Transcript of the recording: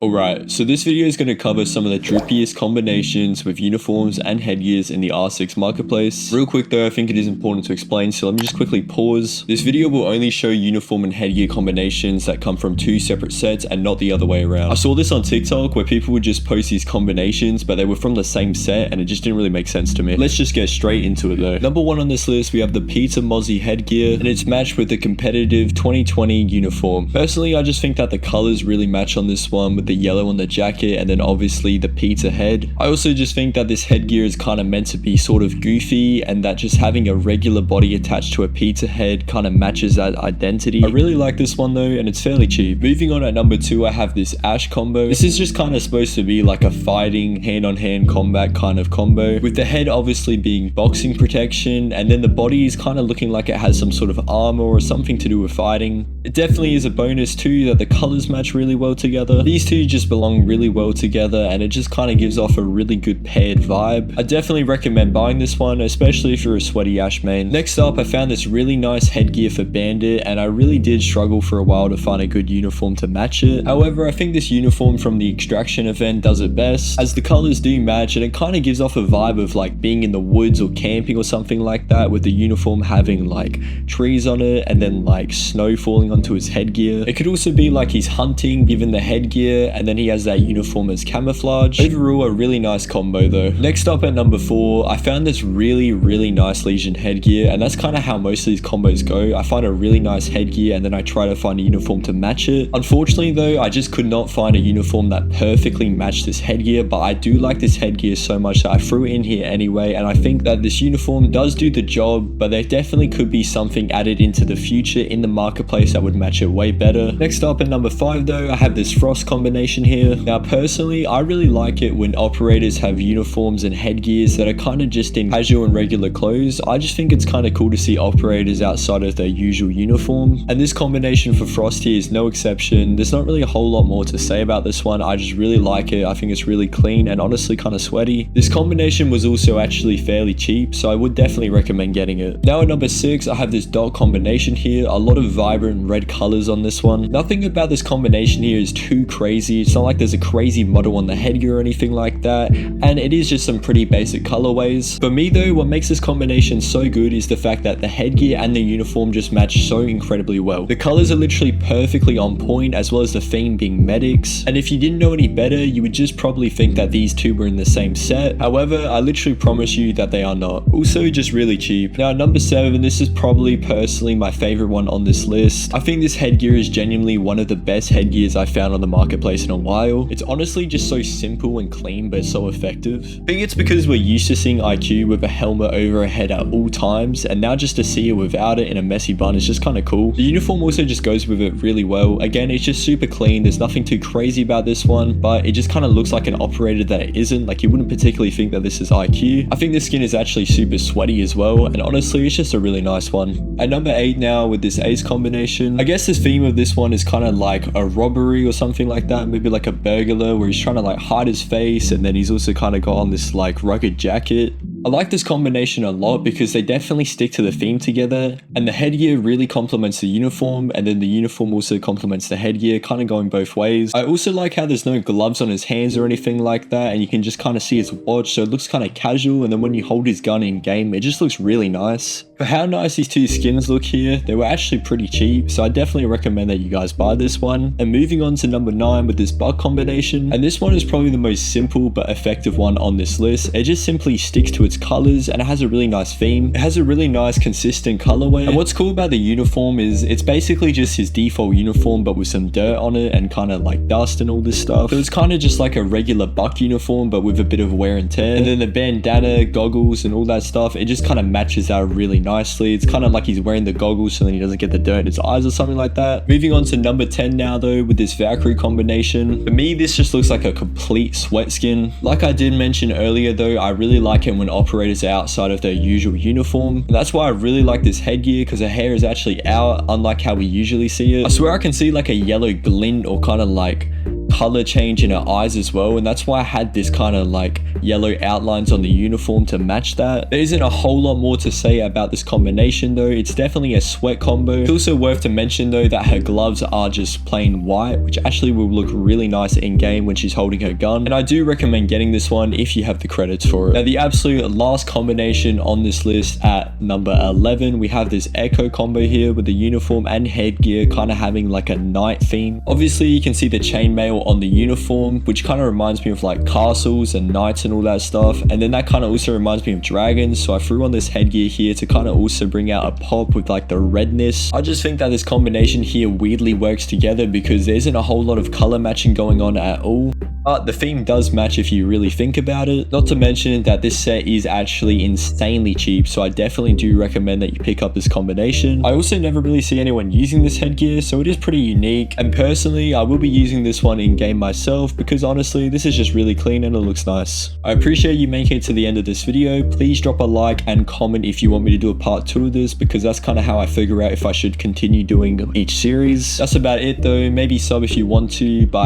Alright, so this video is going to cover some of the drippiest combinations with uniforms and headgears in the R6 marketplace. Real quick though, I think it is important to explain, so let me just quickly pause. This video will only show uniform and headgear combinations that come from two separate sets and not the other way around. I saw this on TikTok where people would just post these combinations, but they were from the same set and it just didn't really make sense to me. Let's just get straight into it though. Number one on this list, we have the Pizza Mozzie headgear, and it's matched with the competitive 2020 uniform. Personally, I just think that the colors really match on this one with the yellow on the jacket and then obviously the pizza head. I also just think that this headgear is kind of meant to be sort of goofy, and that just having a regular body attached to a pizza head kind of matches that identity. I really like this one though, and it's fairly cheap. Moving on at number two, I have this Ash combo. This is just kind of supposed to be like a fighting hand-on-hand combat kind of combo, with the head obviously being boxing protection, and then the body is kind of looking like it has some sort of armor or something to do with fighting. It definitely is a bonus too that the colors match really well together. These two just belong really well together, and it just kind of gives off a really good paired vibe. I definitely recommend buying this one, especially if you're a sweaty Ash main. Next up, I found this really nice headgear for Bandit, and I really did struggle for a while to find a good uniform to match it. However, I think this uniform from the Extraction event does it best, as the colors do match and it kind of gives off a vibe of like being in the woods or camping or something like that, with the uniform having like trees on it and then like snow falling onto his headgear. It could also be like he's hunting given the headgear, and then he has that uniform as camouflage. Overall, a really nice combo though. Next up at number four, I found this really nice Lesion headgear, and that's kind of how most of these combos go. I find a really nice headgear and then I try to find a uniform to match it. Unfortunately though, I just could not find a uniform that perfectly matched this headgear, but I do like this headgear so much that I threw it in here anyway, and I think that this uniform does do the job, but there definitely could be something added into the future in the marketplace that would match it way better. Next up at number five though, I have this Frost combination here. Now personally, I really like it when operators have uniforms and headgears that are kind of just in casual and regular clothes. I just think it's kind of cool to see operators outside of their usual uniform, and this combination for Frost here is no exception. There's not really a whole lot more to say about this one. I just really like it. I think it's really clean and honestly kind of sweaty. This combination was also actually fairly cheap, so I would definitely recommend getting it. Now at number six, I have this dot combination here. A lot of vibrant red colors on this one. Nothing about this combination here is too crazy. It's not like there's a crazy model on the headgear or anything like that, and it is just some pretty basic colorways. For me though, what makes this combination so good is the fact that the headgear and the uniform just match so incredibly well. The colors are literally perfectly on point, as well as the theme being medics, and if you didn't know any better, you would just probably think that these two were in the same set. However, I literally promise you that they are not. Also just really cheap. Now number seven, this is probably personally my favorite one on this list. I think this headgear is genuinely one of the best headgears I found on the marketplace in a while. It's honestly just so simple and clean, but so effective. I think it's because we're used to seeing IQ with a helmet over a head at all times, and now just to see it without it in a messy bun is just kind of cool. The uniform also just goes with it really well. Again, it's just super clean. There's nothing too crazy about this one, but it just kind of looks like an operator that it isn't. Like, you wouldn't particularly think that this is IQ. I think the skin is actually super sweaty as well, and honestly, it's just a really nice one. At number eight now, with this Ace combination, I guess the theme of this one is kind of like a robbery or something like that, maybe like a burglar where he's trying to like hide his face, and then he's also kind of got on this like rugged jacket. I like this combination a lot because they definitely stick to the theme together, and the headgear really complements the uniform, and then the uniform also complements the headgear, kind of going both ways. I also like how there's no gloves on his hands or anything like that, and you can just kind of see his watch, so it looks kind of casual, and then when you hold his gun in game, it just looks really nice. For how nice these two skins look here, they were actually pretty cheap, so I definitely recommend that you guys buy this one. And moving on to number nine with this bug combination, and this one is probably the most simple but effective one on this list. It just simply sticks to its colors, and it has a really nice theme. It has a really nice consistent colorway, and what's cool about the uniform is it's basically just his default uniform but with some dirt on it and kind of like dust and all this stuff. So it's kind of just like a regular buck uniform but with a bit of wear and tear, and then the bandana, goggles and all that stuff, it just kind of matches out really nicely. It's kind of like he's wearing the goggles so then he doesn't get the dirt in his eyes or something like that. Moving on to number 10 now though, with this Valkyrie combination. For me, this just looks like a complete sweat skin. Like I did mention earlier though, I really like it when operators are outside of their usual uniform, and that's why I really like this headgear, because the hair is actually out, unlike how we usually see it. I swear I can see like a yellow glint or kind of like color change in her eyes as well, and that's why I had this kind of like yellow outlines on the uniform to match that. There isn't a whole lot more to say about this combination though. It's definitely a sweat combo. It's also worth to mention though that her gloves are just plain white, which actually will look really nice in game when she's holding her gun, and I do recommend getting this one if you have the credits for it. Now the absolute last combination on this list at number 11, we have this echo combo here with the uniform and headgear kind of having like a night theme. Obviously you can see the chainmail on the uniform, which kind of reminds me of like castles and knights and all that stuff, and then that kind of also reminds me of dragons, so I threw on this headgear here to kind of also bring out a pop with like the redness. I just think that this combination here weirdly works together because there isn't a whole lot of color matching going on at all, but the theme does match if you really think about it. Not to mention that this set is actually insanely cheap, so I definitely do recommend that you pick up this combination. I also never really see anyone using this headgear, so it is pretty unique, and personally I will be using this one in game myself because honestly this is just really clean and it looks nice. I appreciate you making it to the end of this video. Please drop a like and comment if you want me to do a part 2 of this, because that's kind of how I figure out if I should continue doing each series. That's about it though. Maybe sub if you want to, but